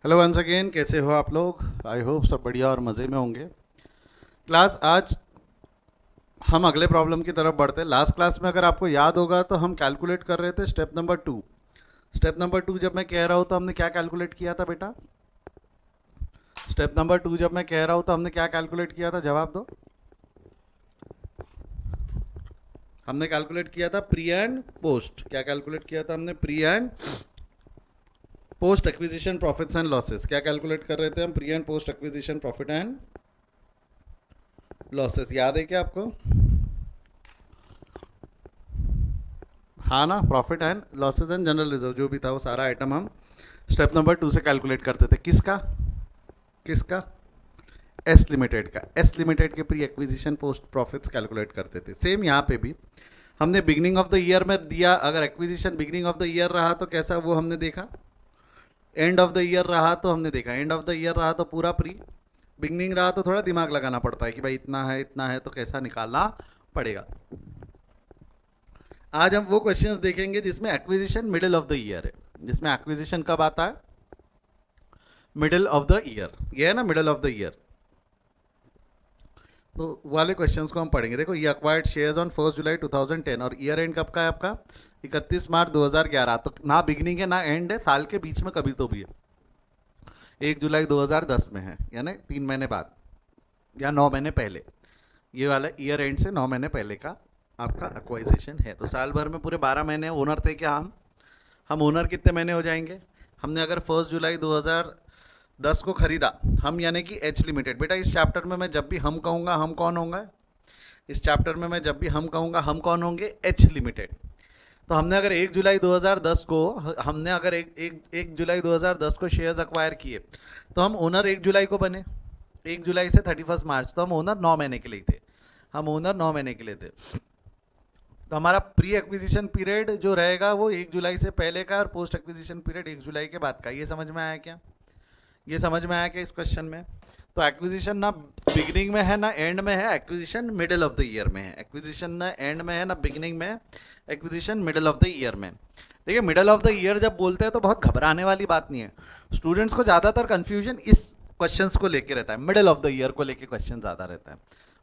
Hello once again, कैसे हो आप लोग? आई होप सब बढ़िया और मज़े में होंगे। क्लास आज हम अगले प्रॉब्लम की तरफ बढ़ते हैं। लास्ट क्लास में अगर आपको याद होगा तो हम कैलकुलेट कर रहे थे स्टेप नंबर 2। स्टेप नंबर 2 जब मैं कह रहा हूँ तो हमने क्या कैलकुलेट किया था बेटा? स्टेप नंबर 2 जब मैं कह रहा हूँ तो हमने क्या कैलकुलेट किया था, जवाब दो। हमने कैलकुलेट किया था प्री एंड पोस्ट। क्या कैलकुलेट किया था हमने? Pre and post acquisition profits and losses. क्या कैलकुलेट कर रहे थे हम? Pre and post acquisition profit and losses. याद है क्या आपको? हाँ ना, profit and losses and general reserve जो भी था वो सारा आइटम हम स्टेप नंबर 2 से कैलकुलेट करते थे। किसका? किसका? एस लिमिटेड का। एस लिमिटेड के pre acquisition post profits calculate करते थे। सेम यहाँ पे भी हमने बिगनिंग ऑफ द ईयर में दिया। अगर acquisition beginning of the year रहा तो कैसा, वो हमने देखा। एंड ऑफ द ईयर रहा तो हमने देखा। एंड ऑफ द ईयर रहा तो पूरा प्री। बिगनिंग रहा तो थोड़ा दिमाग लगाना पड़ता है कि भाई इतना है तो कैसा निकालना पड़ेगा। आज हम वो क्वेश्चंस देखेंगे जिसमें acquisition middle of the year है। जिसमें एक्विजिशन कब आता है? Middle of the year. ये है ना, मिडिल ऑफ द ईयर। तो वाले क्वेश्चंस को हम पढ़ेंगे। देखो, ये अक्वायर्ड शेयर्स ऑन 1 जुलाई 2010 और ईयर एंड कब का है आपका? 31 मार्च 2011। तो ना बिगनिंग है ना एंड है, साल के बीच में कभी तो भी है। 1 जुलाई 2010 में है, यानी 3 महीने बाद या 9 महीने पहले। ये वाला ईयर एंड से 9 महीने पहले का आपका एक्वाइजेशन है। तो साल भर में पूरे 12 महीने ओनर थे क्या हम ओनर कितने महीने हो जाएंगे? हमने अगर 1 जुलाई 2010 को खरीदा, हम यानी कि एच लिमिटेड। बेटा इस चैप्टर में मैं जब भी हम कहूँगा, हम कौन होंगे? इस चैप्टर में मैं जब भी हम कहूँगा, हम कौन होंगे? H limited. तो हमने अगर 1 जुलाई 2010 को हमने अगर एक जुलाई 2010 को शेयर्स अक्वायर किए तो हम ओनर 1 जुलाई को बने। 1 जुलाई से 31 मार्च, तो हम ओनर 9 महीने के लिए थे। हम ओनर 9 महीने के लिए थे। तो हमारा प्री एक्विजिशन पीरियड जो रहेगा वो 1 जुलाई से पहले का, और पोस्ट एक्विजिशन पीरियड 1 जुलाई के बाद का। ये समझ में आया क्या? ये समझ में आया क्या इस क्वेश्चन में? तो एक्विजिशन ना बिगिनिंग में है ना एंड में है, acquisition middle of the year में है। एक्विजिशन ना एंड में है ना बिगिनिंग में है, acquisition middle of the year में। देखिए, मिडिल ऑफ द ईयर जब बोलते हैं तो बहुत घबराने वाली बात नहीं है। स्टूडेंट्स को ज़्यादातर कन्फ्यूजन इस क्वेश्चंस को लेके रहता है। मिडिल ऑफ द ईयर को लेके क्वेश्चन ज़्यादा रहता है।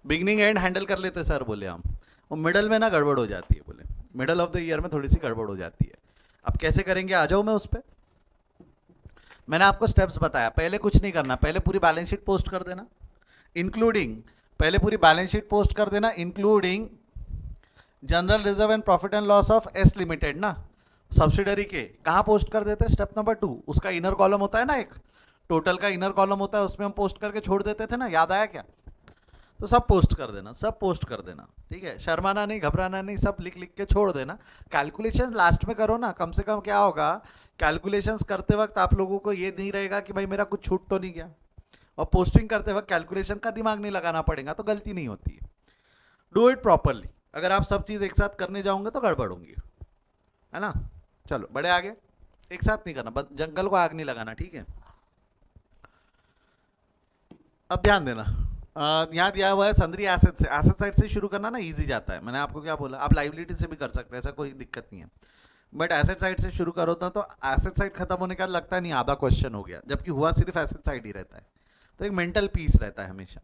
बिगिनिंग एंड हैंडल कर लेते सर, बोले हम। वो मिडल में ना गड़बड़ हो जाती है, बोले मिडल ऑफ द ईयर में थोड़ी सी गड़बड़ हो जाती है। अब कैसे करेंगे, आ जाओ मैं उस पर। मैंने आपको स्टेप्स बताया। पहले कुछ नहीं करना, पहले पूरी बैलेंस शीट पोस्ट कर देना, इंक्लूडिंग पहले पूरी बैलेंस शीट पोस्ट कर देना including general reserve and profit and loss of S limited ना, सब्सिडरी के। कहाँ पोस्ट कर देते हैं? Step number 2। उसका इनर कॉलम होता है ना, एक टोटल का इनर कॉलम होता है, उसमें हम पोस्ट करके छोड़ देते थे ना, याद आया क्या? तो सब पोस्ट कर देना, सब पोस्ट कर देना, ठीक है। शर्माना नहीं, घबराना नहीं, सब लिख लिख के छोड़ देना। कैलकुलेशन लास्ट में करो ना, कम से कम क्या होगा, कैलकुलेशंस करते वक्त आप लोगों को ये नहीं रहेगा कि भाई मेरा कुछ छूट तो नहीं गया। और पोस्टिंग करते वक्त कैलकुलेशन का दिमाग नहीं लगाना पड़ेगा, तो गलती नहीं होती है। Do it properly. अगर आप सब चीज़ एक साथ करने जाओगे तो गड़बड़ होंगी, है ना। चलो बढ़े आगे। एक साथ नहीं करना, जंगल को आग नहीं लगाना, ठीक है। अब ध्यान देना, यहाँ दिया हुआ है सन्द्री एसेट से। एसेट साइड से शुरू करना ना इजी जाता है। मैंने आपको क्या बोला, आप लाइबिलिटी से भी कर सकते हैं, ऐसा कोई दिक्कत नहीं है। बट एसेट साइड से शुरू करो तो एसेट साइड खत्म होने का लगता नहीं आधा क्वेश्चन हो गया, जबकि हुआ सिर्फ एसेट साइड ही रहता है। तो एक मेंटल पीस रहता है हमेशा।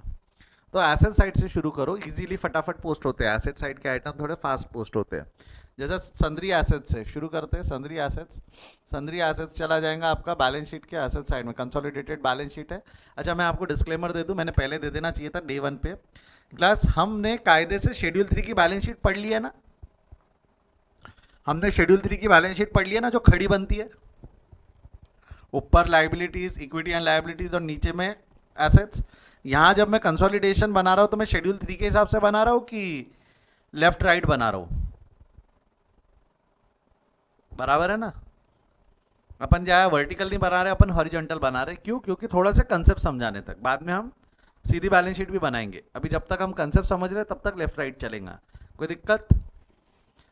तो एसेट साइड से शुरू करो, इजीली फटाफट पोस्ट होते हैं। एसेट साइड के आइटम थोड़े फास्ट पोस्ट होते हैं। जैसा सन्द्री एसेट से शुरू करते हैं, सन्द्री एसेट्स। सन्द्री एसेट्स चला जाएगा आपका बैलेंस शीट के एसेट साइड में, कंसोलिडेटेड बैलेंस शीट है। अच्छा, मैं आपको डिस्क्लेमर दे दूं, मैंने पहले दे देना चाहिए था डे 1 पे। क्लास हमने कायदे से शेड्यूल 3 की बैलेंस शीट पढ़ ली है ना। हमने शेड्यूल 3 की बैलेंस शीट पढ़ ली है ना, जो खड़ी बनती है। ऊपर लाइबिलिटीज, इक्विटी एंड लाइबिलिटीज, और नीचे में एसेट्स। यहां जब मैं कंसोलिडेशन बना रहा हूं तो मैं शेड्यूल 3 के हिसाब से बना रहा हूं कि लेफ्ट राइट बना रहा हूं? बराबर है ना। अपन क्या है, वर्टिकल नहीं बना रहे, अपन हॉरिजॉन्टल बना रहे। क्यों? क्योंकि थोड़ा सा कंसेप्ट समझाने तक, बाद में हम सीधी बैलेंस शीट भी बनाएंगे। अभी जब तक हम कंसेप्ट समझ रहे हैं तब तक लेफ्ट राइट चलेगा। कोई दिक्कत?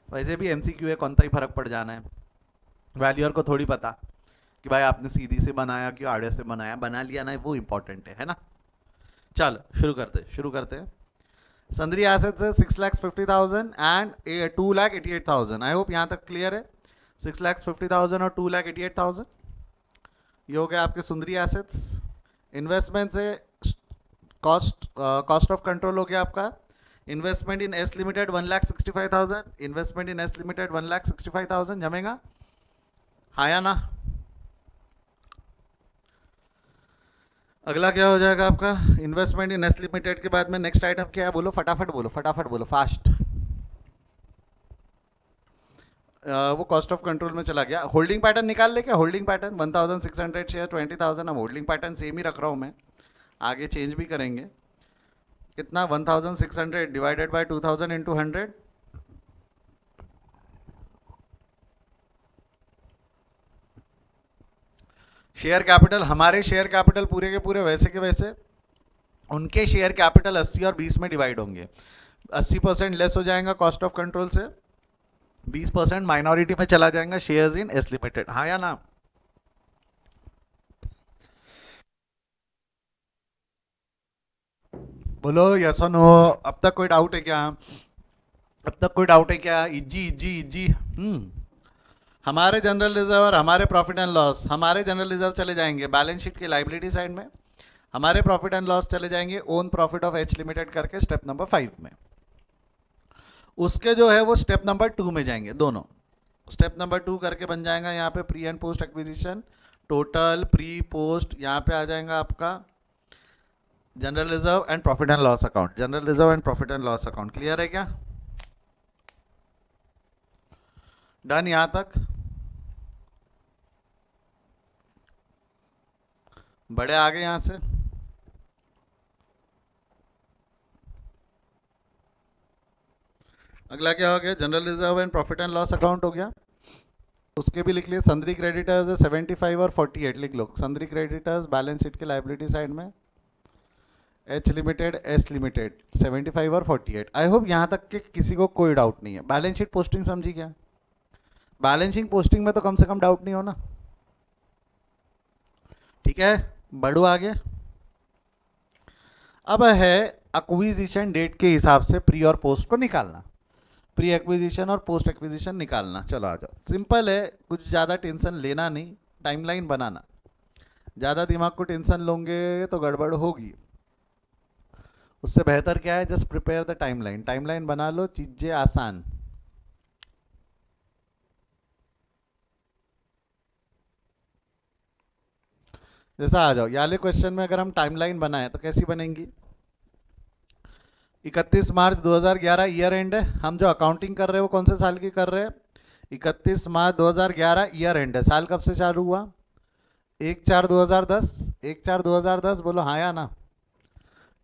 वैसे भी एमसीक्यू है, कौन सा ही फर्क पड़ जाना है। वैल्यूअर को थोड़ी पता कि भाई आपने सीधी से बनाया कि आड़े से बनाया, बना लिया ना, वो इंपॉर्टेंट है ना। चल शुरू करते हैं। सन्द्री एसेट्स है 6,50,000 एंड 2,88,000। आई होप यहाँ तक क्लियर है। 6,50,000 और 2,88,000। ये हो गया आपके सुंदरी एसेट्स। इन्वेस्टमेंट से कॉस्ट ऑफ कंट्रोल हो गया आपका। इन्वेस्टमेंट इन एस लिमिटेड 1,65,000, इन्वेस्टमेंट इन एस लिमिटेड 1,65,000 जमेगा, हाँ या ना? अगला क्या हो जाएगा आपका? इन्वेस्टमेंट इन एस लिमिटेड के बाद में नेक्स्ट आइटम क्या है? बोलो फटाफट बोलो, फटाफट बोलो, फास्ट। वो कॉस्ट ऑफ कंट्रोल में चला गया। होल्डिंग पैटर्न निकाल ले क्या? Holding pattern 1,600 share 20,000। अब होल्डिंग पैटर्न सेम ही रख रहा हूँ मैं, आगे चेंज भी करेंगे। कितना? 1,600 divided by 2,000 into 100, share capital, हमारे शेयर कैपिटल पूरे के पूरे वैसे के वैसे, उनके शेयर कैपिटल 80 और 20 में डिवाइड होंगे। 80% लेस हो जाएगा कॉस्ट ऑफ कंट्रोल से, 20% माइनॉरिटी में चला जाएगा शेयर्स इन एस लिमिटेड, हाँ या ना? बोलो यस और नो। अब तक कोई डाउट है क्या? अब तक कोई डाउट है क्या? Easy easy easy. हमारे जनरल रिजर्व और हमारे प्रॉफिट एंड लॉस, हमारे जनरल रिजर्व चले जाएंगे बैलेंस शीट की लाइबिलिटी साइड में, हमारे प्रॉफिट एंड लॉस चले जाएंगे own profit of H limited करके स्टेप नंबर 5 में। उसके जो है वो स्टेप नंबर 2 में जाएंगे दोनों। स्टेप नंबर 2 करके बन जाएगा यहाँ पे pre and post acquisition, total pre post, यहाँ पे आ जाएगा आपका general reserve and profit and loss account, general reserve and profit and loss account. Clear है क्या? डन यहां तक? बड़े आगे यहां से। अगला क्या हो गया? General reserve and profit and loss account हो गया। उसके भी लिख लिए, सन्ड्री क्रेडिटर्स है 75 और 48 लिख लो। सन्ड्री क्रेडिटर्स बैलेंस शीट के लाइबिलिटी साइड में, एच लिमिटेड एस लिमिटेड 75 और 48। आई होप यहां तक के किसी को कोई डाउट नहीं है। बैलेंस शीट पोस्टिंग समझी क्या? बैलेंस शीट पोस्टिंग में तो कम से कम डाउट नहीं हो ना? ठीक है, बढ़ो आगे। अब है एक्विजिशन डेट के हिसाब से प्री और पोस्ट को निकालना, प्री एक्विजिशन और पोस्ट एक्विजिशन निकालना। चलो आ जाओ, सिंपल है, कुछ ज़्यादा टेंशन लेना नहीं, टाइमलाइन बनाना। ज़्यादा दिमाग को टेंशन लोगे तो गड़बड़ होगी, उससे बेहतर क्या है, just prepare the timeline. Timeline बना लो, चीज़ें आसान। जैसा आ जाओ, याले क्वेश्चन में अगर हम टाइमलाइन बनाएं तो कैसी बनेंगी? 31 मार्च 2011 ईयर एंड है। हम जो अकाउंटिंग कर रहे हैं वो कौन से साल की कर रहे हैं? 31 मार्च 2011 ईयर एंड है। साल कब से चालू हुआ? 1/4/2010। 1/4/2010 बोलो हाँ या ना?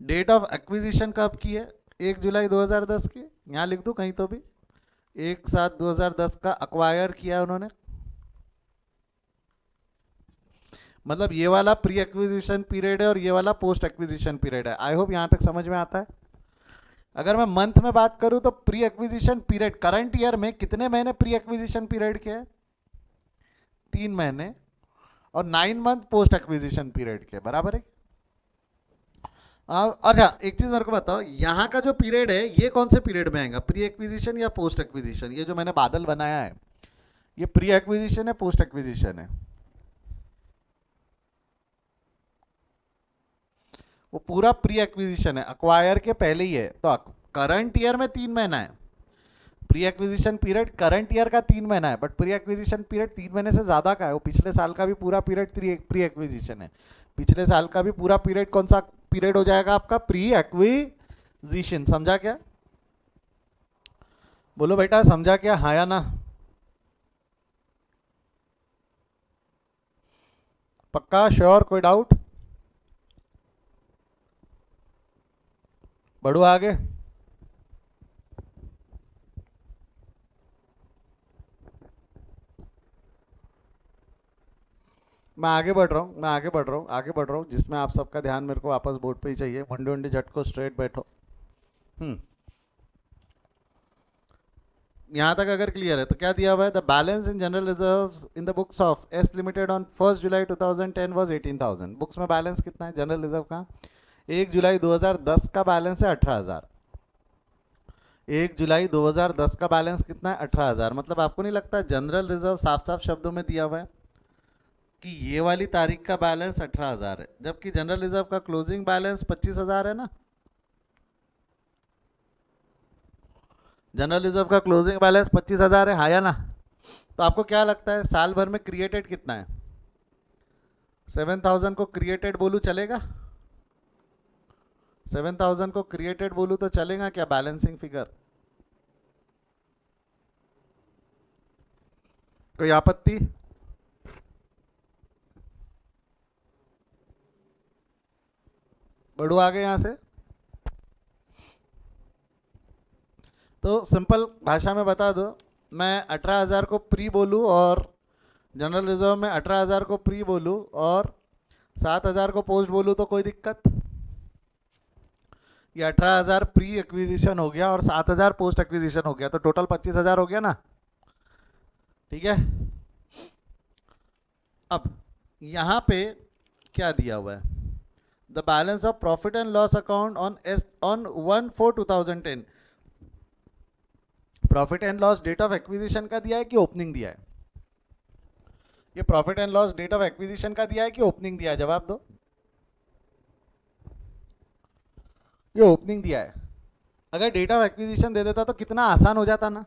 डेट ऑफ एक्विजिशन कब की है? 1 जुलाई 2010 की। यहाँ लिख दूँ कहीं तो भी? 1/7/2010 का अक्वायर किया उन्होंने। मतलब ये वाला प्री एक्विजिशन पीरियड है और ये वाला पोस्ट एक्विजिशन पीरियड है। आई होप यहाँ तक समझ में आता है। अगर मैं मंथ में बात करूं तो pre acquisition period current year में कितने महीने प्री एक्विजिशन पीरियड के? 3 महीने। और 9 मंथ पोस्ट एक्विजिशन पीरियड के, बराबर है? अच्छा एक चीज मेरे को बताओ, यहाँ का जो पीरियड है ये कौन से पीरियड में आएगा, प्री एक्विजिशन या पोस्ट एक्विजिशन? ये जो मैंने बादल बनाया है ये प्री एक्विजिशन है पोस्ट एक्विजिशन है? वो पूरा प्री एक्विजिशन है, अक्वायर के पहले ही है। तो करंट ईयर में 3 महीना है, pre acquisition period current year का 3 महीना है, बट प्री एक्विजिशन पीरियड 3 महीने से ज्यादा का है। वो पिछले साल का भी पूरा पीरियड प्री एक्विजिशन है। पिछले साल का भी पूरा पीरियड कौन सा पीरियड हो जाएगा आपका? Pre acquisition. समझा क्या? बोलो बेटा समझा क्या, हाँ या ना? पक्का श्योर? कोई डाउट? बढ़ो आगे। मैं आगे बढ़ रहा हूँ, मैं आगे बढ़ रहा हूँ, आगे बढ़ रहा हूँ, जिसमें आप सबका ध्यान मेरे को वापस बोर्ड पे ही चाहिए। वनडे वनडे झट को स्ट्रेट बैठो। यहाँ तक अगर क्लियर है तो क्या दिया हुआ है? The balance in general reserves in the books of S limited on 1 July 2010 was 18,000। Books में बैलेंस कितना है जनरल रिजर्व का? 1 जुलाई 2010 का बैलेंस है 18,000। 1 जुलाई 2010 का बैलेंस कितना है? 18,000। मतलब आपको नहीं लगता जनरल रिजर्व साफ साफ शब्दों में दिया हुआ है? कि ये वाली तारीख का बैलेंस 18,000 है, जबकि जनरल रिजर्व का क्लोजिंग बैलेंस 25,000 है ना। जनरल रिजर्व का क्लोजिंग बैलेंस 25,000 है, हाँ या ना। तो आपको क्या लगता है साल भर में क्रिएटेड कितना है? 7,000 को क्रिएटेड बोलूँ चलेगा? 7,000 को क्रिएटेड बोलूँ तो चलेगा क्या बैलेंसिंग फिगर? कोई आपत्ति? बढ़ू आगे यहां से। तो सिंपल भाषा में बता दो, मैं 18,000 को प्री बोलूँ और जनरल रिजर्व में 18,000 को प्री बोलूँ और 7,000 को पोस्ट बोलूँ तो कोई दिक्कत? ये 18,000 प्री एक्विजिशन हो गया और 7,000 पोस्ट एक्विजिशन हो गया, तो टोटल 25,000 हो गया ना। ठीक है, अब यहाँ पे क्या दिया हुआ है? The balance of profit and loss account on 1/4/2010। Profit and loss date of acquisition का दिया है कि ओपनिंग दिया है? ये profit and loss date of acquisition का दिया है कि ओपनिंग दिया है? जवाब दो। ये ओपनिंग दिया है। अगर डेट ऑफ एक्विजिशन दे देता तो कितना आसान हो जाता ना।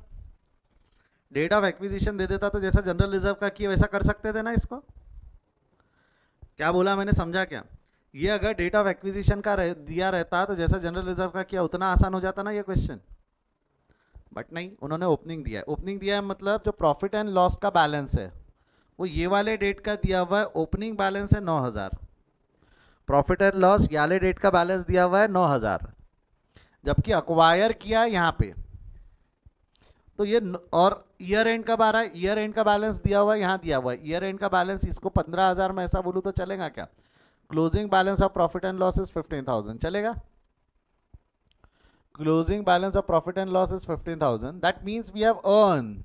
डेट ऑफ एक्विजिशन दे देता तो जैसा जनरल रिजर्व का किया वैसा कर सकते थे ना इसको। क्या बोला मैंने, समझा क्या? ये अगर डेट ऑफ एक्विजिशन का दिया रहता तो जैसा जनरल रिजर्व का किया उतना आसान हो जाता ना ये क्वेश्चन। बट नहीं, उन्होंने ओपनिंग दिया है। ओपनिंग दिया है मतलब जो प्रॉफिट एंड लॉस का बैलेंस है वो ये वाले डेट का दिया हुआ है। ओपनिंग बैलेंस है 9,000, प्रॉफिट एंड लॉस ये वाले डेट का बैलेंस दिया हुआ है 9,000, जबकि अक्वायर किया यहाँ पे तो ये और ईयर एंड कब आ रहा है? ईयर एंड का बैलेंस दिया हुआ है, यहाँ दिया हुआ है ईयर एंड का बैलेंस। इसको 15,000 में ऐसा बोलूँ तो चलेगा क्या? Closing balance of profit and loss is 15,000, चलेगा? Closing balance of profit and loss is 15,000, that means we have earn,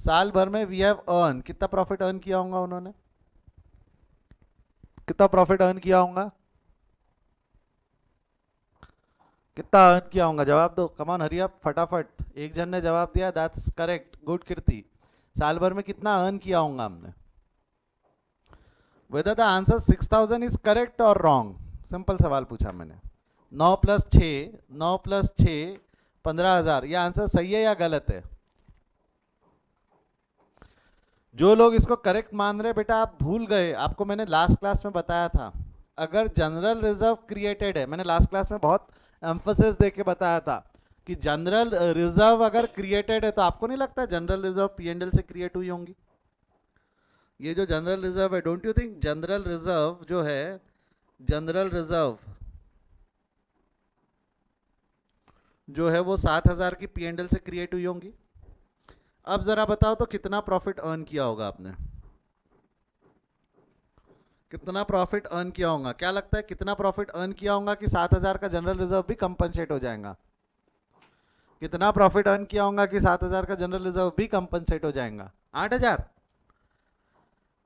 साल भर में वी हैव अर्न। कितना प्रॉफिट अर्न किया होगा उन्होंने? कितना प्रॉफिट अर्न किया होगा? कितना अर्न किया होगा? जवाब दो, कम ऑन हरी अप फटाफट। एक जन ने जवाब दिया, दैट्स करेक्ट, गुड कीर्ति। साल भर में कितना अर्न किया होगा हमने? Whether the answer 6,000 is correct और रॉन्ग, सिंपल सवाल पूछा मैंने। 9 + 6, 9 + 6 15,000, ये आंसर सही है या गलत है? जो लोग इसको करेक्ट मान रहे बेटा आप भूल गए, आपको मैंने लास्ट क्लास में बताया था अगर जनरल रिजर्व क्रिएटेड है, मैंने लास्ट क्लास में बहुत एम्फोसिस देके बताया था कि जनरल रिजर्व अगर क्रिएटेड है तो आपको नहीं लगता जनरल रिजर्व पीएनएल से क्रिएट हुई होंगी? ये जो जनरल रिजर्व है, don't you think general reserve जो है, जनरल रिजर्व जो है वो 7,000 की पीएनएल से क्रिएट हुई होंगी? अब जरा बताओ तो कितना प्रॉफिट अर्न किया होगा आपने? कितना प्रॉफिट अर्न किया होगा? क्या लगता है कितना प्रॉफिट अर्न किया होगा कि 7,000 का जनरल रिजर्व भी कंपनसेट हो जाएगा? कितना प्रॉफिट अर्न किया होगा कि 7,000 का जनरल रिजर्व भी कंपनसेट हो जाएगा? 8,000?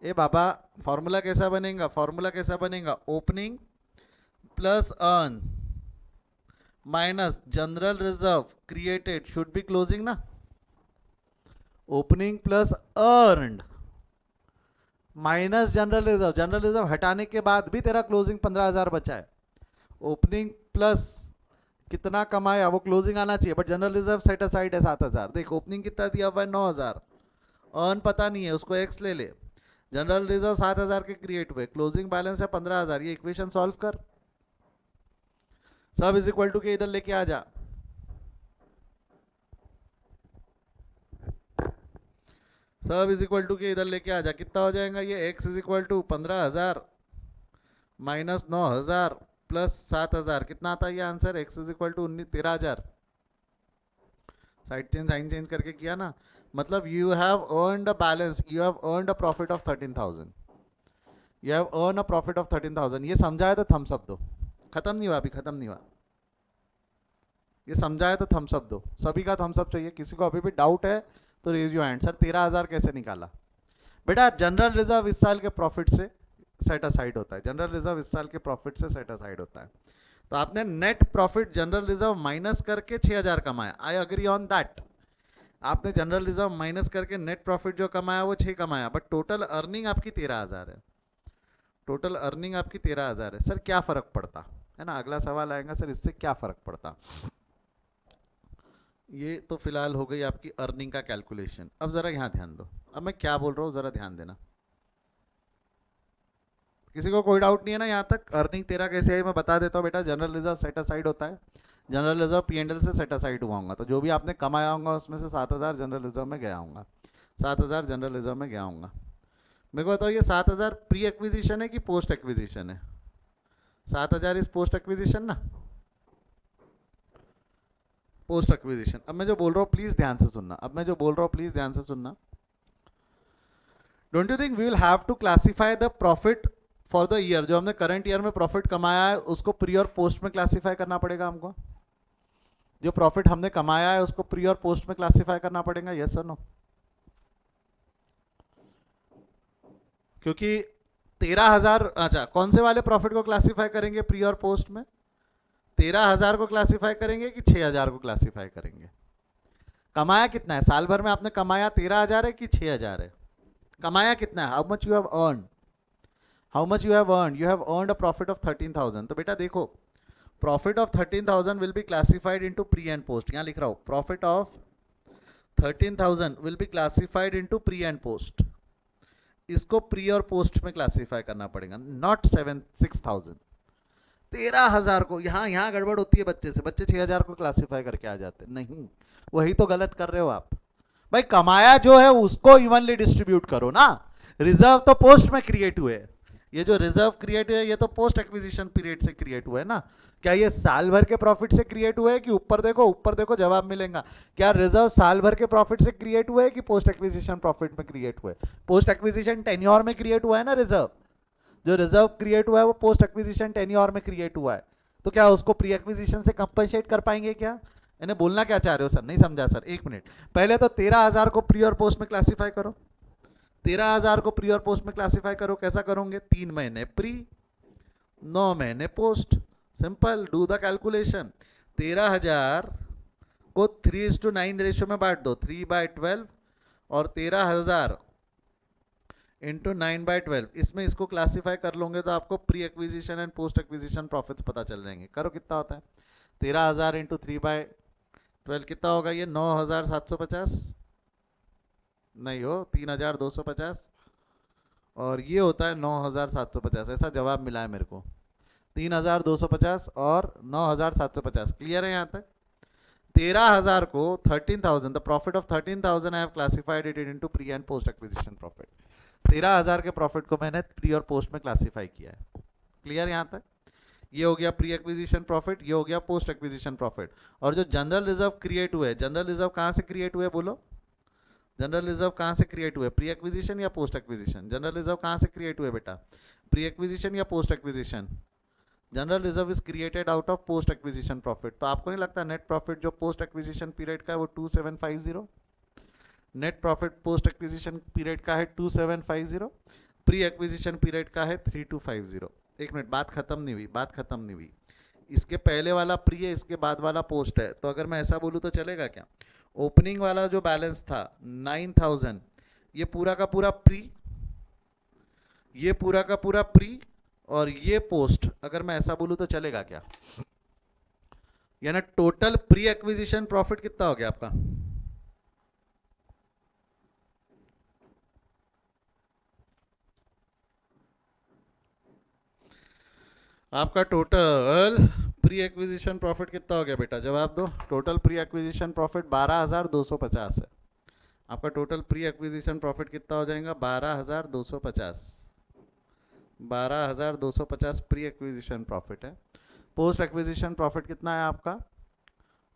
ए बाबा, फॉर्मूला कैसा बनेगा? फॉर्मूला कैसा बनेगा? Opening plus earn minus general reserve created should be closing ना। Opening plus earned minus general reserve, general reserve हटाने के बाद भी तेरा क्लोजिंग 15,000 बचा है। ओपनिंग प्लस कितना कमाया वो क्लोजिंग आना चाहिए, but general reserve set aside है 7,000। देख ओपनिंग कितना दिया हुआ है 9,000, अर्न पता नहीं है उसको एक्स ले ले, जनरल रिजर्व 7,000 के क्रिएट हुए, क्लोजिंग बैलेंस है 15,000। ये इक्वेशन सॉल्व कर, सब इज इक्वल टू के इधर लेके आ जा। सब इज इक्वल टू के इधर लेके आ जा, कितना हो जाएगा ये? x is equal to 15,000 minus 9,000 plus 7,000, कितना आता है ये answer? x is equal to 13,000। Side change sign change करके किया ना, मतलब you have earned a balance, you have earned a profit of 13,000, you have earn a profit of 13,000। ये समझाए तो थम्स अप दो। खत्म नहीं हुआ अभी, खत्म नहीं हुआ। ये समझाए तो थम्स अप दो, सभी का थम्स अप चाहिए। किसी को अभी भी डाउट है तो रेज योर हैंड। सर 13,000 कैसे निकाला? बेटा जनरल रिजर्व इस साल के प्रॉफिट से सेट असाइड होता है, जनरल रिजर्व इस साल के प्रॉफिट से सेट असाइड होता है। तो आपने net profit general reserve minus करके 6,000 कमाया, आई अग्री ऑन दैट। आपने जनरल रिजर्व माइनस करके नेट प्रॉफिट जो कमाया वो 6 कमाया, बट टोटल अर्निंग आपकी 13,000 है। टोटल अर्निंग आपकी 13,000 है। सर क्या फर्क पड़ता है ना, अगला सवाल आएगा सर इससे क्या फर्क पड़ता। ये तो फिलहाल हो गई आपकी अर्निंग का कैलकुलेशन। अब जरा यहाँ ध्यान दो, अब मैं क्या बोल रहा हूँ जरा ध्यान देना। किसी को कोई डाउट नहीं है ना यहाँ तक? अर्निंग 13 कैसे है मैं बता देता हूँ बेटा। जनरल रिजर्व सेट असाइड होता है, जनरल रिजर्व P&L से सेट असाइड हुआ होगा, तो जो भी आपने कमाया होगा उसमें से 7,000 जनरल रिजर्व में गया होगा, 7,000 जनरल रिजर्व में गया होगा। मेरे को बताओ ये 7,000 प्री एक्विजिशन है कि पोस्ट एक्विजिशन है? 7,000 इज पोस्ट एक्विजिशन ना, पोस्ट एक्विजिशन। अब मैं जो बोल रहा हूँ प्लीज ध्यान से सुनना, अब मैं जो बोल रहा हूँ प्लीज ध्यान से सुनना। Don't you think we will have to classify the profit for the year? जो हमने करंट ईयर में प्रॉफिट कमाया है उसको प्री और पोस्ट में क्लासिफाई करना पड़ेगा हमको। जो प्रॉफिट हमने कमाया है उसको प्री और पोस्ट में क्लासिफाई करना पड़ेगा, यस और नो? क्योंकि 13,000, अच्छा कौन से वाले प्रॉफिट को क्लासिफाई करेंगे प्री और पोस्ट में? 13,000 को क्लासिफाई करेंगे कि 6,000 को क्लासिफाई करेंगे? कमाया कितना है साल भर में आपने? कमाया 13,000 है कि 6,000 है? कमाया कितना है? How much you have earn, how much you have earn? You have earned a profit of 13,000। तो बेटा देखो, profit of 13,000 will be classified into pre and post. यहां लिख रहा हूं profit of 13,000 will be classified into pre and post. इसको pre और post में क्लासिफाई करना पड़ेगा, नॉट 6,000। 13,000 को यहाँ गड़बड़ होती है बच्चे से, बच्चे 6,000 को क्लासिफाई करके आ जाते नहीं, वही तो गलत कर रहे हो आप भाई। कमाया जो है उसको इवनली डिस्ट्रीब्यूट करो ना। रिजर्व तो पोस्ट में क्रिएट हुए, ये जो रिजर्व क्रिएट हुए ये तो पोस्ट एक्विजिशन पीरियड से क्रिएट हुए ना। क्या ये साल भर के प्रॉफिट से क्रिएट हुए कि ऊपर देखो, ऊपर देखो जवाब मिलेगा। क्या रिजर्व साल भर के प्रॉफिट से क्रिएट हुए कि पोस्ट एक्विजिशन प्रॉफिट में क्रिएट हुए? पोस्ट एक्विजिशन टेन्योर में क्रिएट हुआ है ना रिजर्व। जो रिजर्व क्रिएट हुआ है वो पोस्ट एक्विजिशन टेन्योर में क्रिएट हुआ है, तो क्या उसको प्री एक्विजिशन से कंपनसेट कर पाएंगे क्या? इन्हें बोलना क्या चाह रहे हो सर? नहीं समझा सर, एक मिनट। पहले तो 13,000 को प्री और पोस्ट में क्लासिफाई करो, 13,000 को प्री और पोस्ट में क्लासिफाई करो। कैसा करोगे? 3 महीने प्री, 9 महीने post. Simple, do the calculation. 13,000 को 3:9 रेशियो में बांट दो, 3/12, और 13,000 इंटू 9/12, इसमें इसको क्लासिफाई कर लोगे तो आपको pre acquisition and post acquisition profits पता चल जाएंगे। करो कितना होता है? 13,000 इंटू 3/12 कितना होगा? ये 9,750 नहीं हो, 3,250, और ये होता है 9,750। ऐसा जवाब मिला है मेरे को, 3,250 और 9,750। क्लियर है यहाँ तक? 13,000 को 13,000, the profit of 13,000 I have classified it into pre and post acquisition profit. 13,000 के प्रॉफिट को मैंने प्री और पोस्ट में क्लासिफाई किया है। क्लियर यहाँ तक? ये हो गया प्री एक्विजिशन प्रॉफिट, ये हो गया पोस्ट एक्विजिशन प्रॉफिट। और जो जनरल रिजर्व क्रिएट हुए, जनरल रिजर्व कहाँ से क्रिएट हुए बोलो? जनरल रिजर्व कहाँ से क्रिएट हुए? प्री एक्विजिशन या पोस्ट एक्विजिशन? जनरल रिजर्व कहाँ से क्रिएट हुए बेटा? प्री एक्विजिशन या post acquisition? General reserve is created out of post acquisition profit. तो आपको नहीं लगता नेट प्रॉफिट जो पोस्ट एक्विजिशन पीरियड का है वो 2750? Net profit post acquisition period का है 2750, प्री एक्विजिशन पीरियड का है 3250। एक मिनट, बात खत्म नहीं हुई, बात खत्म नहीं हुई। इसके पहले वाला प्री है, इसके बाद वाला पोस्ट है। तो अगर मैं ऐसा बोलूँ तो चलेगा क्या? ओपनिंग वाला जो बैलेंस था 9,000, ये पूरा का पूरा प्री, ये पूरा का पूरा प्री, और ये पोस्ट। अगर मैं ऐसा बोलूं तो चलेगा क्या? यानी टोटल प्री एक्विजिशन प्रॉफिट कितना हो गया आपका? आपका टोटल प्री एक्विजिशन प्रॉफिट कितना हो गया बेटा? जवाब दो। टोटल प्री एक्विजिशन प्रॉफिट 12,250 है। आपका टोटल प्री एक्विजिशन प्रॉफिट कितना हो जाएगा? 12,250। 12,250 प्री एक्विजिशन प्रॉफिट है। पोस्ट एक्विजिशन प्रॉफिट कितना है आपका?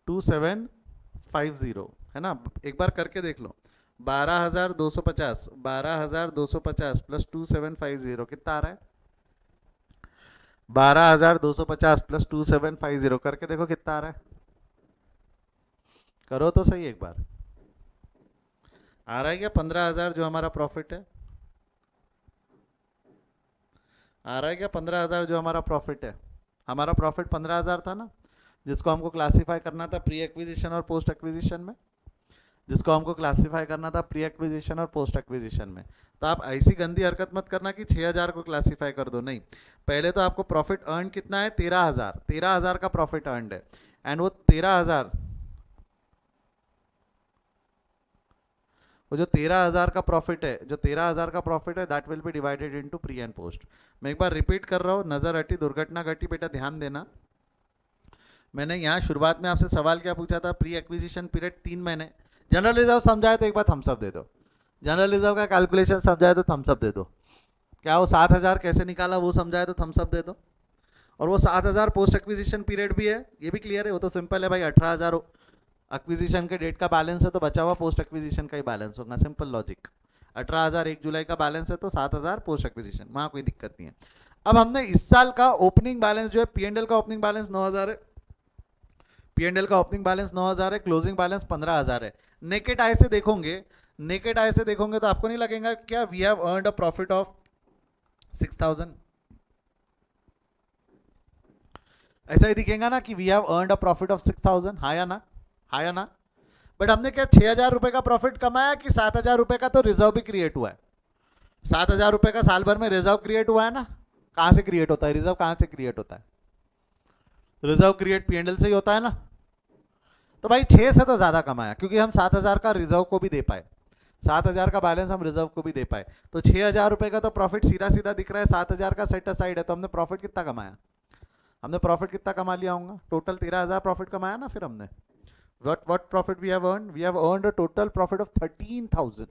2750 है ना? एक बार करके देख लो। 12,250, 12,250 प्लस 2750 कितना आ रहा है? 12,250 प्लस 2750 करके देखो कितना आ रहा है। करो तो सही एक बार। आ रहा है क्या 15,000 जो हमारा प्रॉफिट है? आ रहा है क्या 15,000 जो हमारा प्रॉफिट है? हमारा प्रॉफिट 15,000 था ना, जिसको हमको क्लासिफाई करना था प्री एक्विजिशन और पोस्ट एक्विजिशन में। जिसको हमको क्लासिफाई करना था प्री एक्विजिशन और पोस्ट एक्विजिशन में। तो आप ऐसी गंदी हरकत मत करना कि 6000 को क्लासिफाई कर दो, नहीं। पहले तो आपको प्रॉफिट अर्न कितना है, 13,000, 13,000 का प्रॉफिट अर्न है, एंड वो 13,000, वो जो 13,000 का प्रॉफिट है, जो 13,000 का प्रॉफिट है, that will be divided into pre and post. मैं एक बार रिपीट कर रहा हूँ, नजर हटी दुर्घटना घटी, बेटा ध्यान देना। मैंने यहाँ शुरुआत में आपसे सवाल क्या पूछा था, प्री एक्विजिशन पीरियड 3 महीने। जनरल रिजर्व समझाए तो एक बार थम्स अप दे दो, जनरल रिजर्व का कैलकुलेशन समझाए तो थम्स अप दे दो। क्या वो 7,000 कैसे निकाला वो समझाए तो थम्स अप दे दो। और वो 7,000 पोस्ट एक्विजिशन पीरियड भी है, ये भी क्लियर है, वो तो सिंपल है भाई। 18,000 एक्विजिशन के डेट का बैलेंस है तो बचा हुआ पोस्ट एक्विजिशन का ही बैलेंस होगा, सिंपल लॉजिक। 18,000 1 जुलाई का बैलेंस है तो 7,000 पोस्ट एक्विजिशन, वहाँ कोई दिक्कत नहीं है। अब हमने इस साल का ओपनिंग बैलेंस जो है, पीएनएल का ओपनिंग बैलेंस 9,000 है, पीएनएल का ओपनिंग बैलेंस 9,000 है, क्लोजिंग बैलेंस 15,000 है। नेकेड आई से देखोगे, नेकेड आई से देखोगे तो आपको नहीं लगेगा क्या we have earned a profit of 6,000, ऐसा ही दिखेगा ना कि we have earned a profit of 6,000, हाँ या ना, हाँ या ना। बट हमने क्या 6,000 रुपए का प्रॉफिट कमाया कि 7,000 रुपए का तो रिजर्व भी क्रिएट हुआ है। 7,000 रुपए का साल भर में रिजर्व क्रिएट हुआ है ना। कहां से क्रिएट होता है रिजर्व, कहां से क्रिएट होता है रिजर्व, क्रिएट पीएनएल से ही होता है ना। तो भाई 6 से तो ज्यादा कमाया, क्योंकि हम 7,000 का रिजर्व को भी दे पाए, 7,000 का बैलेंस हम रिजर्व को भी दे पाए। तो 6,000 रुपए का तो प्रॉफिट सीधा सीधा दिख रहा है, 7,000 का सेट असाइड है, तो हमने प्रॉफिट कितना कमाया, हमने प्रॉफिट कितना कमा लिया होगा, टोटल 13,000 प्रॉफिट कमाया ना फिर हमने। what profit we have earned, we have earned a total profit of 13,000।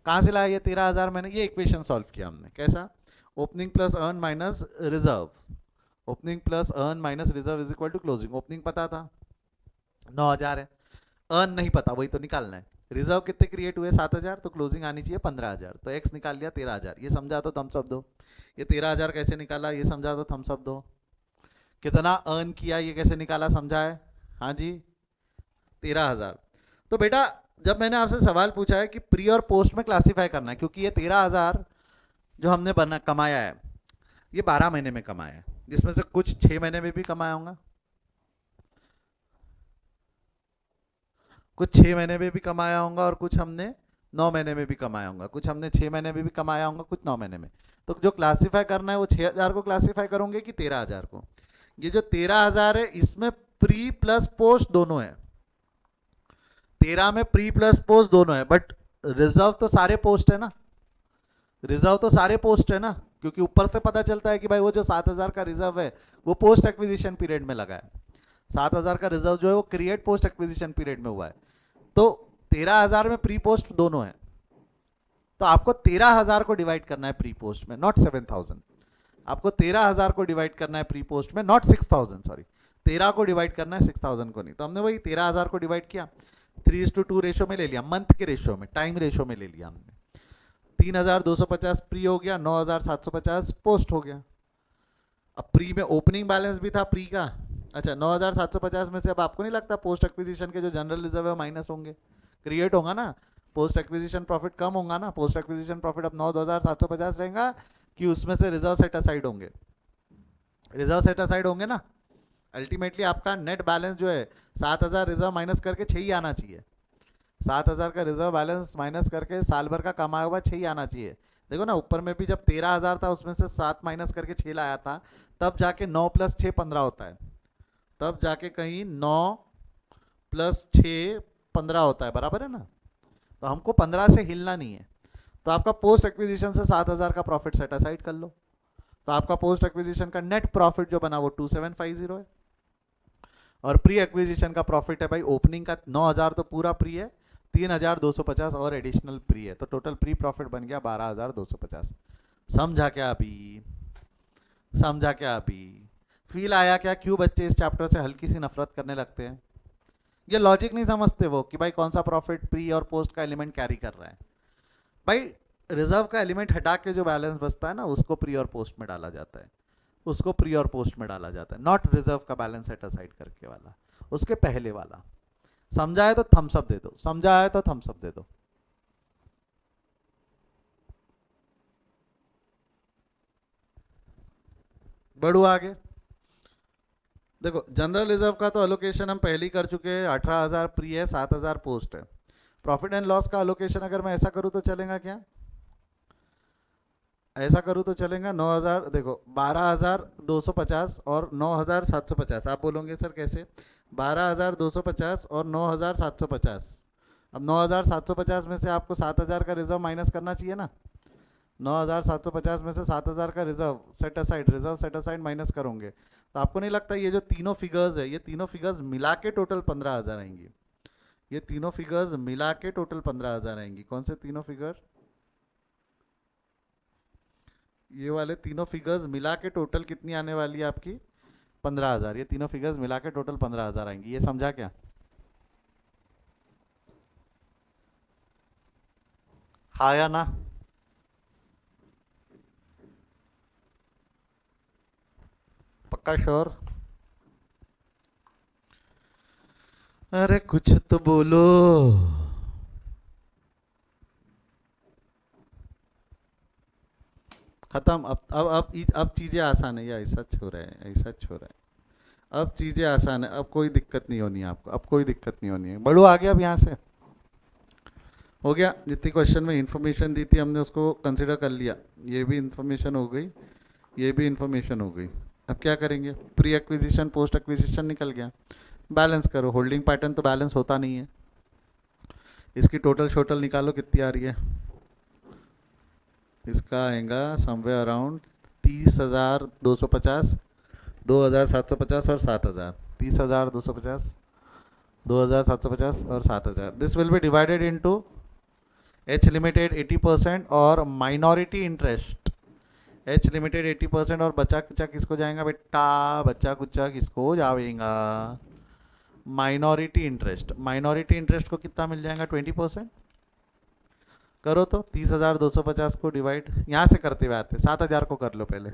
कहां से लाया ये 13,000, मैंने ये इक्वेशन सॉल्व किया हमने, कैसा, opening plus earn minus reserve, opening plus earn minus reserve is equal to closing. Opening पता था 9,000 है, अर्न नहीं पता, वही तो निकालना है। रिजर्व कितने क्रिएट हुए 7,000, तो क्लोजिंग आनी चाहिए 15,000, तो एक्स निकाल लिया 13,000। ये समझा तो थम्स अप दो। ये 13,000 कैसे निकाला ये समझा तो थम्स अप दो। कितना अर्न किया ये कैसे निकाला समझा है, हाँ जी 13,000। तो बेटा जब मैंने आपसे सवाल पूछा है कि प्री और पोस्ट में क्लासिफाई करना है, क्योंकि ये 13,000 जो हमने बना कमाया है ये 12 महीने में कमाया है, जिसमें से कुछ 6 महीने में भी कमाया होगा, कुछ 6 महीने में भी कमाया होगा, और कुछ हमने 9 महीने में भी कमाया होगा, कुछ हमने 6 महीने में भी कमाया होगा, कुछ 9 महीने में। तो जो क्लासिफाई करना है वो 6,000 को क्लासिफाई करोगे कि 13,000 को। ये जो 13,000 है इसमें प्री प्लस पोस्ट दोनों है, 13 में प्री प्लस पोस्ट दोनों है, बट रिजर्व तो सारे पोस्ट है ना, रिजर्व तो सारे पोस्ट है ना, क्योंकि ऊपर से पता चलता है कि भाई वो जो 7,000 का रिजर्व है वो पोस्ट एक्विजिशन पीरियड में लगा है, 7,000 का रिजर्व जो है वो क्रिएट पोस्ट एक्विजिशन पीरियड में हुआ है। तो 13,000 में प्री पोस्ट दोनों है, तो आपको 13,000 को डिवाइड करना है प्री पोस्ट में, नॉट 7,000। आपको 13,000 को डिवाइड करना है प्री पोस्ट में, नॉट 6,000, सॉरी 13 को डिवाइड करना है 6,000 को नहीं। तो हमने वही 13,000 को डिवाइड किया, 3:2 रेशो में ले लिया, मंथ के रेशो में, टाइम रेशो में ले लिया हमने। 3,250 प्री हो गया, 9,750 पोस्ट हो गया। अब प्री में ओपनिंग बैलेंस भी था प्री का, अच्छा 9,750 में से अब आपको नहीं लगता पोस्ट एक्विजिशन के जो जनरल रिजर्व है माइनस होंगे, क्रिएट होगा ना, पोस्ट एक्विजिशन प्रॉफिट कम होगा ना, पोस्ट एक्विजिशन प्रॉफिट अब 9,750 रहेगा कि उसमें से रिजर्व सेट असाइड होंगे, रिजर्व सेट असाइड होंगे ना। अल्टीमेटली आपका नेट बैलेंस जो है 7,000 रिजर्व माइनस करके 6 ही आना चाहिए, 7,000 का रिजर्व बैलेंस माइनस करके साल भर का कमाया हुआ 6 ही आना चाहिए। देखो ना ऊपर में भी जब 13,000 था उसमें से 7 माइनस करके 6 लाया था, तब जाके 9 + 6 15 होता है, तब जाके कहीं 9 + 6 15 होता है, बराबर है ना। तो हमको 15 से हिलना नहीं है, तो आपका पोस्ट एक्विजिशन से 7,000 का प्रॉफिट सेट असाइड कर लो, तो आपका पोस्ट एक्विजिशन का नेट प्रॉफिट जो बना वो 2,750 है, और प्री एक्विजिशन का प्रॉफिट है भाई ओपनिंग का 9,000 तो पूरा प्री है, 3,250 और एडिशनल प्री है, तो टोटल प्री प्रॉफिट बन गया 12,250। समझा क्या अभी, समझा क्या अभी, फील आया क्या क्यों बच्चे इस चैप्टर से हल्की सी नफरत करने लगते हैं। ये लॉजिक नहीं समझते वो कि भाई कौन सा प्रॉफिट प्री और पोस्ट का एलिमेंट कैरी कर रहा है। भाई रिजर्व का एलिमेंट हटा के जो बैलेंस बचता है ना उसको प्री और पोस्ट में डाला जाता है, उसको प्री और पोस्ट में डाला जाता है, नॉट रिजर्व का बैलेंस सेट असाइड करके वाला, उसके पहले वाला। समझा है तो थम्स अप दे दो, समझा है तो थम्स अप दे दो। बढ़ू आगे। देखो जनरल रिजर्व का तो अलोकेशन हम पहले ही कर चुके हैं, 18,000 प्री है, 7,000 पोस्ट है। प्रॉफिट एंड लॉस का अलोकेशन अगर मैं ऐसा करूँ तो चलेगा क्या? ऐसा करूँ तो चलेगा 9,000, देखो 12,250 और 9,750। आप बोलोगे सर कैसे? 12,250 और 9,750। अब 9,750 में से आपको 7,000 का रिजर्व माइनस करना चाहिए ना। 9,750 में से 7,000 का reserve set aside, reserve set aside minus करोगे तो आपको नहीं लगता ये जो तीनों फिगर्स है, ये तीनों फिगर्स मिला के टोटल 15,000 आएंगी? ये तीनों फिगर्स मिला के टोटल 15,000 आएंगी। कौन से तीनों फिगर? ये वाले तीनों फिगर्स मिला के टोटल कितनी आने वाली है आपकी? 15,000। ये तीनों फिगर्स मिला के टोटल 15,000 आएंगी। ये समझा क्या? हाँ या ना? पक्का श्योर? अरे कुछ तो बोलो। खत्म। अब चीजें आसान है। ये ऐसा छो रहा है, ऐसा छो रहा है। अब चीजें आसान है, अब कोई दिक्कत नहीं होनी है आपको, अब कोई दिक्कत नहीं होनी है। बढ़ो आगे। अब यहाँ से हो गया। जितनी क्वेश्चन में इंफॉर्मेशन दी थी हमने उसको कंसिडर कर लिया। ये भी इंफॉर्मेशन हो गई, ये भी इंफॉर्मेशन हो गई। अब क्या करेंगे? प्री एक्विजिशन पोस्ट एक्विजिशन निकल गया, बैलेंस करो। होल्डिंग पैटर्न तो बैलेंस होता नहीं है। इसकी टोटल शोटल निकालो कितनी आ रही है। इसका आएगा समवेयर अराउंड 30,250, 2,750 और 7,000। 30,250, 2,750 और 7,000। This will be divided into H limited 80% और माइनॉरिटी इंटरेस्ट। एच लिमिटेड 80% और बचा कुचा किसको जाएगा बेटा? बचा कुचा किसको जाएगा? Minority interest. माइनॉरिटी इंटरेस्ट को कितना मिल जाएगा? 20%। करो तो 30,250 को डिवाइड, यहाँ से करते हुए आते 7,000 को कर लो पहले।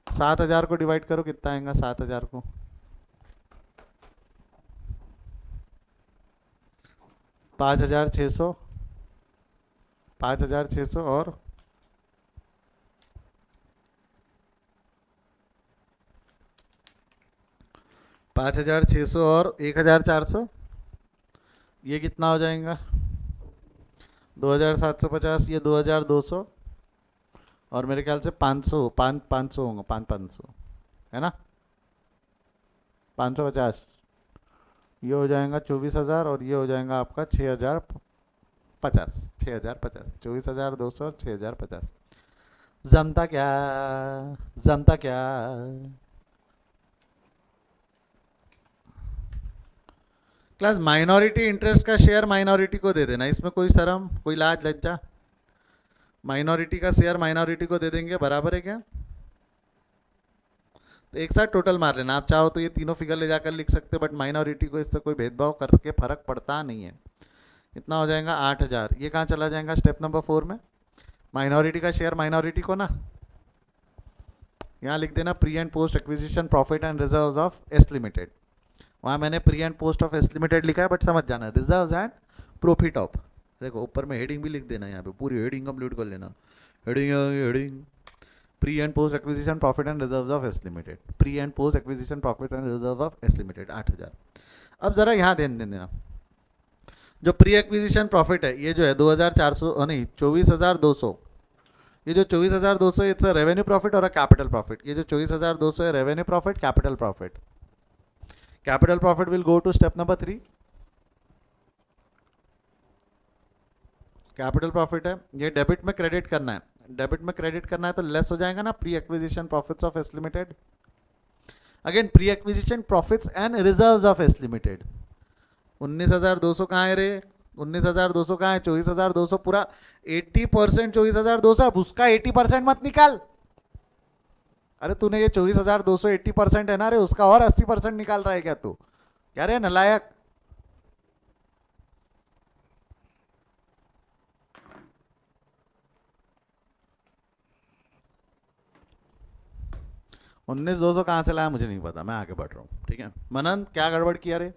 7,000 को डिवाइड करो, कितना आएगा 7,000 को? 5,600, 5,600 और 5,600 और 1,400। ये कितना हो जाएगा? 2,750। ये 2,200 और मेरे ख्याल से 500, 500 होंगे, 500 है ना? 550। ये हो जाएगा 24,000 और ये हो जाएगा आपका 6,050। 6,050, 24,200 और 6,050। जमता क्या? जमता क्या? क्लास माइनॉरिटी इंटरेस्ट का शेयर माइनॉरिटी को दे देना। इसमें कोई शर्म, कोई लाज लज्जा? माइनॉरिटी का शेयर माइनॉरिटी को दे देंगे, बराबर है क्या? तो एक साथ टोटल मार लेना। आप चाहो तो ये तीनों फिगर ले जाकर लिख सकते हो, बट माइनॉरिटी को इससे कोई भेदभाव करके फर्क पड़ता नहीं है। इतना हो जाएगा 8,000। ये कहाँ चला जाएगा? स्टेप नंबर 4 में। माइनॉरिटी का शेयर माइनॉरिटी को ना, यहाँ लिख देना pre and post acquisition profit and reserves of S limited. वहाँ मैंने pre and post of S limited लिखा है, बट समझ जाना रिजर्व्स एंड प्रॉफिट ऑफ। देखो ऊपर में हेडिंग भी लिख देना, यहाँ पे पूरी हेडिंग कंप्लीट कर लेना। Heading pre and post acquisition profit and reserves of S limited. Pre and post acquisition profit and reserve of S limited 8,000। अब जरा यहाँ ध्यान देना, जो प्री एक्विजिशन प्रॉफिट है ये जो है 2,400 नहीं 24,200। ये जो 24,200 इट्स अ रेवेन्यू प्रॉफिट और अ कैपिटल प्रॉफिट। ये जो 24,200 है revenue profit, capital profit. Capital profit will go to step number 3। Capital profit है, ये डेबिट में क्रेडिट करना है। डेबिट में क्रेडिट करना है तो लेस हो जाएगा ना pre acquisition profits of S limited. Again pre acquisition profits and reserves of S limited. 19,200 कहाँ है रे? 19,200 कहाँ है? 24,200 पूरा 80% 24,200। अब उसका 80% मत निकाल। अरे तूने ये 24,200 80% है ना रे, उसका और 80% निकाल रहा है क्या तू? क्या रे नलायक? उन्नीस 200 कहाँ से लाया मुझे नहीं पता, मैं आगे बढ़ रहा हूँ। ठीक है मनन, क्या गड़बड़ किया रे?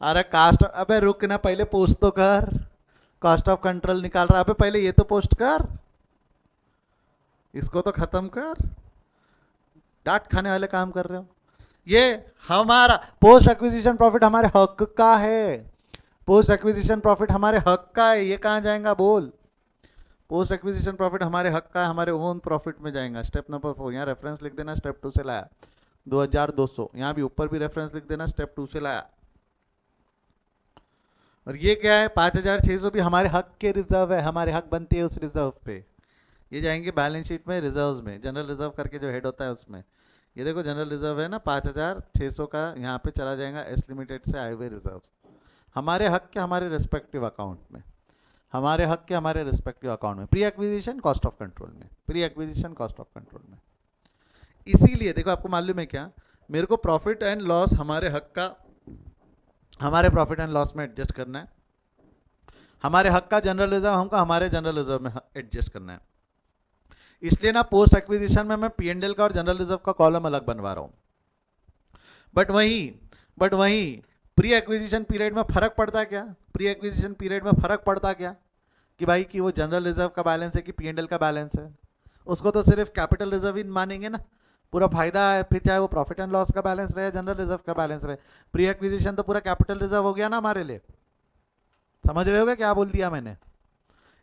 अरे कास्ट, अबे रुक ना, पहले पोस्ट तो कर। कॉस्ट ऑफ कंट्रोल निकाल रहा है, अबे पहले ये तो पोस्ट कर, इसको तो खत्म कर। डांट खाने वाले काम कर रहे हो। ये हमारा पोस्ट एक्विजिशन प्रॉफिट हमारे हक का है, पोस्ट एक्विजिशन प्रॉफिट हमारे हक का है, ये कहाँ जाएगा बोल। पोस्ट एक्विजिशन प्रॉफिट हमारे हक का है, हमारे ओन प्रॉफिट में जाएगा। स्टेप नंबर 4 यहाँ रेफरेंस लिख देना, स्टेप 2 से लाया 2200, यहाँ भी ऊपर भी रेफरेंस लिख देना, स्टेप 2 से लाया। और ये क्या है 5600 भी हमारे हक के रिजर्व है, हमारे हक बनती है उस रिजर्व पे। ये जाएंगे बैलेंस शीट में रिजर्व्स में, जनरल रिजर्व करके जो हेड होता है उसमें। ये देखो जनरल रिजर्व है ना 5600 का, यहाँ पे चला जाएगा एस लिमिटेड से आए हुए रिजर्व, हमारे हक के हमारे रिस्पेक्टिव अकाउंट में, हमारे हक के हमारे रिस्पेक्टिव अकाउंट में, pre acquisition cost of control में, pre acquisition cost of control में। इसीलिए देखो आपको मालूम है क्या, मेरे को प्रॉफिट एंड लॉस हमारे हक का हमारे प्रॉफिट एंड लॉस में एडजस्ट करना है, हमारे हक का जनरल रिजर्व हमको हमारे जनरल रिजर्व में एडजस्ट करना है। इसलिए ना पोस्ट एक्विजिशन में मैं पीएनडीएल का और जनरल रिजर्व का कॉलम अलग बनवा रहा हूं। बट वही प्री एक्विजिशन पीरियड में फर्क पड़ता क्या, प्री एक्विजिशन पीरियड में फर्क पड़ता क्या कि भाई कि वो जनरल रिजर्व का बैलेंस है कि पीएनडीएल का बैलेंस है, उसको तो सिर्फ कैपिटल रिजर्व ही मानेंगे ना, पूरा फायदा है, फिर चाहे वो प्रॉफिट एंड लॉस का बैलेंस रहे जनरल रिजर्व का बैलेंस रहे, प्री एक्विजिशन तो पूरा कैपिटल रिजर्व हो गया ना हमारे लिए। समझ रहे होगे क्या बोल दिया मैंने।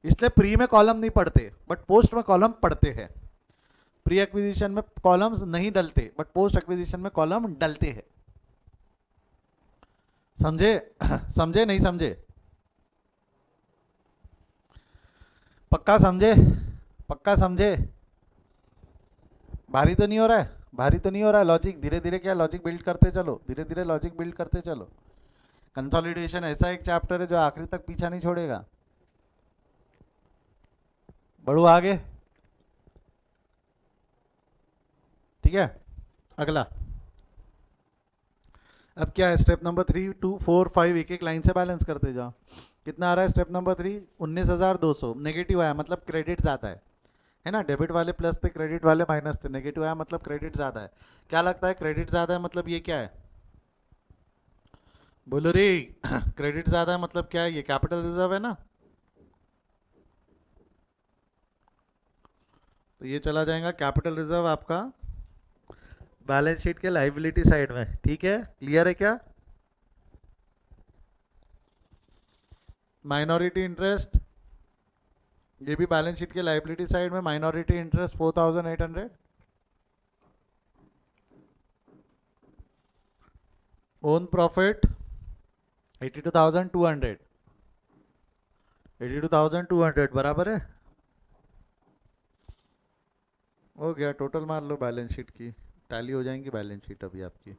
इसलिए प्री में कॉलम नहीं पढ़ते बट पोस्ट में कॉलम पढ़ते हैं, प्री एक्विजिशन में कॉलम्स नहीं डलते बट पोस्ट एक्विजिशन में कॉलम डलते हैं। समझे समझे नहीं समझे, पक्का समझे, पक्का समझे। भारी तो नहीं हो रहा है, भारी तो नहीं हो रहा है लॉजिक, धीरे धीरे क्या लॉजिक बिल्ड करते चलो, धीरे धीरे लॉजिक बिल्ड करते चलो। कंसोलिडेशन ऐसा एक चैप्टर है जो आखिरी तक पीछा नहीं छोड़ेगा। बढ़ो आगे, ठीक है। अगला अब क्या है, स्टेप नंबर 3 2 4 5 एक एक लाइन से बैलेंस करते जाओ। कितना आ रहा है स्टेप नंबर 3, 19,200 नेगेटिव आया मतलब क्रेडिट ज़्यादा है ना, डेबिट वाले प्लस थे क्रेडिट वाले माइनस थे, नेगेटिव आया मतलब क्रेडिट ज़्यादा है। क्या लगता है क्रेडिट ज़्यादा है मतलब ये क्या है, बोलो रे क्रेडिट ज़्यादा है मतलब क्या है, ये कैपिटल रिजर्व है ना, तो ये चला जाएगा कैपिटल रिजर्व आपका बैलेंस शीट के लाइबिलिटी साइड में। ठीक है, क्लियर है क्या। माइनॉरिटी इंटरेस्ट ये भी बैलेंस शीट के लाइबिलिटी साइड में, माइनॉरिटी इंटरेस्ट 4,800, ओन प्रॉफिट 82,200, 82,200 बराबर है, हो गया। टोटल मार लो बैलेंस शीट की, टैली हो जाएंगी बैलेंस शीट अभी आपकी।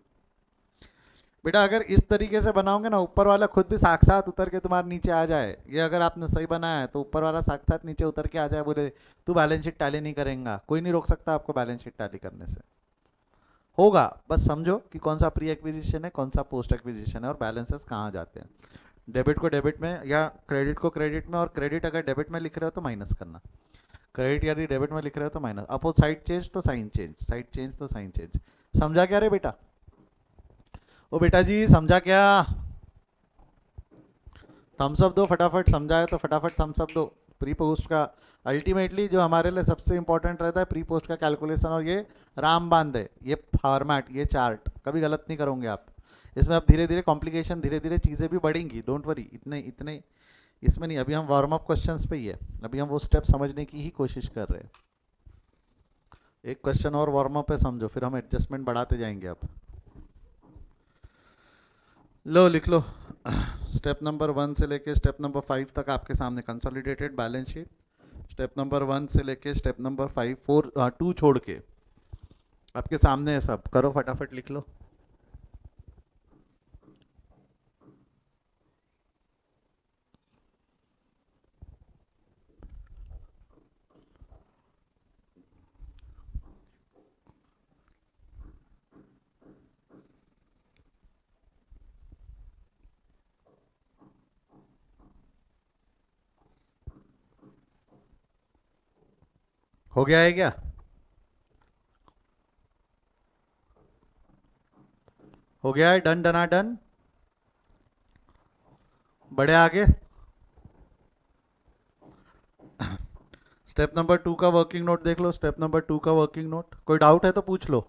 बेटा अगर इस तरीके से बनाओगे ना ऊपर वाला खुद भी साक्षात उतर के तुम्हारे नीचे आ जाए, ये अगर आपने सही बनाया है तो ऊपर वाला साक्षात नीचे उतर के आ जाए, बोले तू बैलेंस शीट टैली नहीं करेगा, कोई नहीं रोक सकता आपको बैलेंस शीट टैली करने से। होगा, बस समझो कि कौन सा प्री एक्विजिशन है कौन सा पोस्ट एक्विजिशन है और बैलेंसेस कहाँ जाते हैं। डेबिट को डेबिट में या क्रेडिट को क्रेडिट में, और क्रेडिट अगर डेबिट में लिख रहे हो तो माइनस करना, क्रेडिट यदि डेबिट में लिख रहे हो तो माइनस, अपोज साइड चेंज तो साइन चेंज, साइड चेंज तो साइन चेंज। समझा क्या रे बेटा, ओ बेटा जी समझा क्या, थम्स अप दो फटाफट, समझा है तो फटाफट थम्स अप दो। प्री पोस्ट का अल्टीमेटली जो हमारे लिए सबसे इंपॉर्टेंट रहता है प्री पोस्ट का कैलकुलेशन, और ये राम बांध है, ये फॉर्मेट, ये चार्ट कभी गलत नहीं करोगे आप। इसमें अब धीरे धीरे कॉम्प्लिकेशन, धीरे धीरे चीज़ें भी बढ़ेंगी, डोंट वरी, इतने इतने इसमें नहीं, अभी हम वार्म अप क्वेश्चंस पे ही है, अभी हम वो स्टेप समझने की ही कोशिश कर रहे हैं। एक क्वेश्चन और वार्म अप पे समझो, फिर हम एडजस्टमेंट बढ़ाते जाएंगे। अब लो लिख लो स्टेप नंबर 1 से लेके स्टेप नंबर 5 तक आपके सामने consolidated balance sheet, step number 1 से लेके स्टेप नंबर 5 4 2 छोड़ के आपके सामने है सब, करो फटाफट लिख लो। हो गया है क्या, हो गया है, डन डना डन, बढ़े आगे। स्टेप नंबर 2 का वर्किंग नोट देख लो, स्टेप नंबर 2 का वर्किंग नोट, कोई डाउट है तो पूछ लो।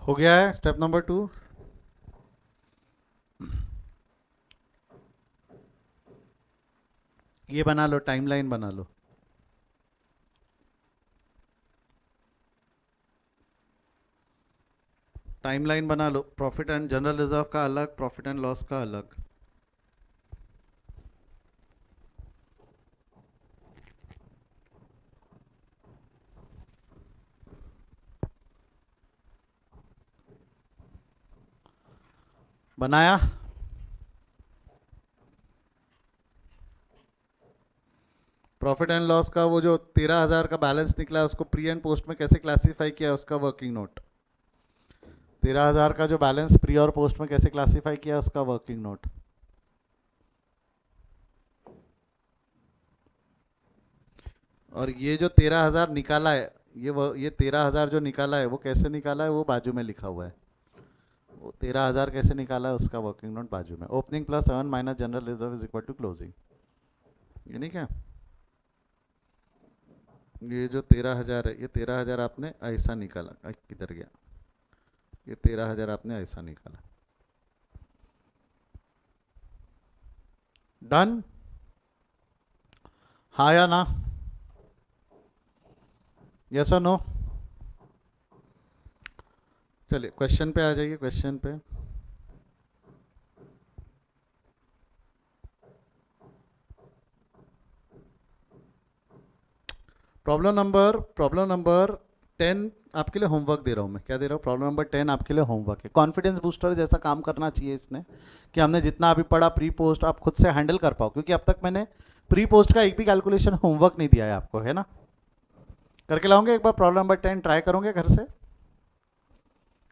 हो गया है स्टेप नंबर 2। ये बना लो, टाइमलाइन बना लो। टाइमलाइन बना लो, प्रॉफिट एंड जनरल रिजर्व का अलग, प्रॉफिट एंड लॉस का अलग। बनाया? प्रॉफिट एंड लॉस का वो जो 13,000 का बैलेंस निकला है उसको प्री एंड पोस्ट में कैसे क्लासीफाई किया, उसका वर्किंग नोट। 13,000 का जो बैलेंस प्री और पोस्ट में कैसे क्लासीफाई किया, उसका वर्किंग नोट। और ये जो 13,000 निकाला है, ये 13,000 जो निकाला है वो कैसे निकाला है, वो बाजू में लिखा हुआ है। वो 13,000 कैसे निकाला है उसका वर्किंग नोट बाजू में। Opening plus earn minus general reserve is equal to closing. ये नहीं क्या, ये जो 13,000 है, ये 13,000 आपने ऐसा निकाला, किधर गया, ये 13,000 आपने ऐसा निकाला। डन? हाँ या ना? यस और नो? चलिए क्वेश्चन पे आ जाइए, क्वेश्चन पे। प्रॉब्लम नंबर 10 आपके लिए होमवर्क दे रहा हूँ मैं। क्या दे रहा हूँ? प्रॉब्लम नंबर 10 आपके लिए होमवर्क है। कॉन्फिडेंस बूस्टर जैसा काम करना चाहिए इसने, कि हमने जितना अभी पढ़ा प्री पोस्ट आप खुद से हैंडल कर पाओ, क्योंकि अब तक मैंने प्री पोस्ट का एक भी कैलकुलेशन होमवर्क नहीं दिया है आपको, है ना? करके लाओगे एक बार? प्रॉब्लम नंबर 10 ट्राई करोगे घर से?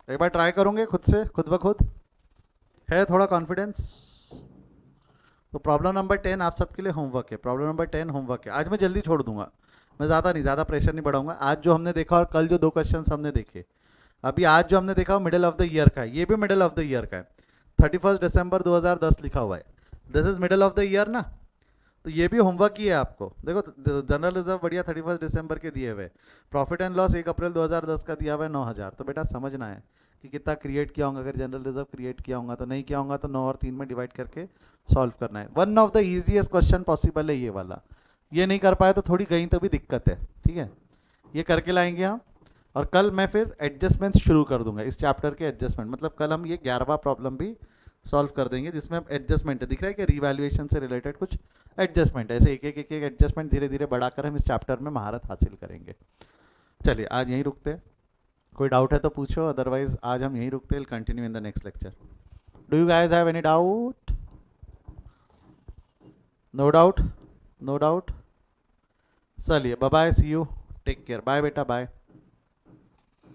एक बार ट्राई करोगे खुद से, खुद ब खुद? है थोड़ा कॉन्फिडेंस? तो प्रॉब्लम नंबर 10 आप सबके लिए होमवर्क है। प्रॉब्लम नंबर 10 होमवर्क है। आज मैं जल्दी छोड़ दूंगा, मैं ज़्यादा प्रेशर नहीं बढ़ाऊंगा। आज जो हमने देखा और कल जो 2 क्वेश्चन हमने देखे, अभी आज जो हमने देखा वो मिडिल ऑफ द ईयर का है, ये भी मिडिल ऑफ द ईयर का है। 31 दिसंबर 2010 लिखा हुआ है, this is middle of the year ना, तो ये भी होमवर्क ही है आपको। देखो जनरल रिजर्व बढ़िया 31 दिसंबर के दिए हुए, प्रॉफिट एंड लॉस 1 अप्रैल 2010 का दिया हुआ है 9,000। तो बेटा समझना है कि कितना क्रिएट किया होगा। अगर जनरल रिजर्व क्रिएट किया होगा तो, नहीं किया होगा तो 9 और 3 में डिवाइड करके सॉल्व करना है। One of the easiest question possible है ये वाला। ये नहीं कर पाए तो थोड़ी कहीं तो भी दिक्कत है, ठीक है? ये करके लाएंगे हम, और कल मैं फिर एडजस्टमेंट शुरू कर दूंगा इस चैप्टर के। एडजस्टमेंट मतलब कल हम ये 11वां प्रॉब्लम भी सॉल्व कर देंगे, जिसमें अब एडजस्टमेंट है। दिख रहा है कि रिवैल्यूएशन से रिलेटेड कुछ एडजस्टमेंट है। ऐसे एक एडजस्टमेंट धीरे धीरे बढ़ाकर हम इस चैप्टर में महारत हासिल करेंगे। चलिए आज यहीं रुकते हैं। कोई डाउट है तो पूछो, अदरवाइज आज हम यहीं रुकते हैं। Continue in the next lecture. Do you guys have any doubt? No doubt? No doubt? चलिए bye bye, see you, take care, bye बेटा, बाय।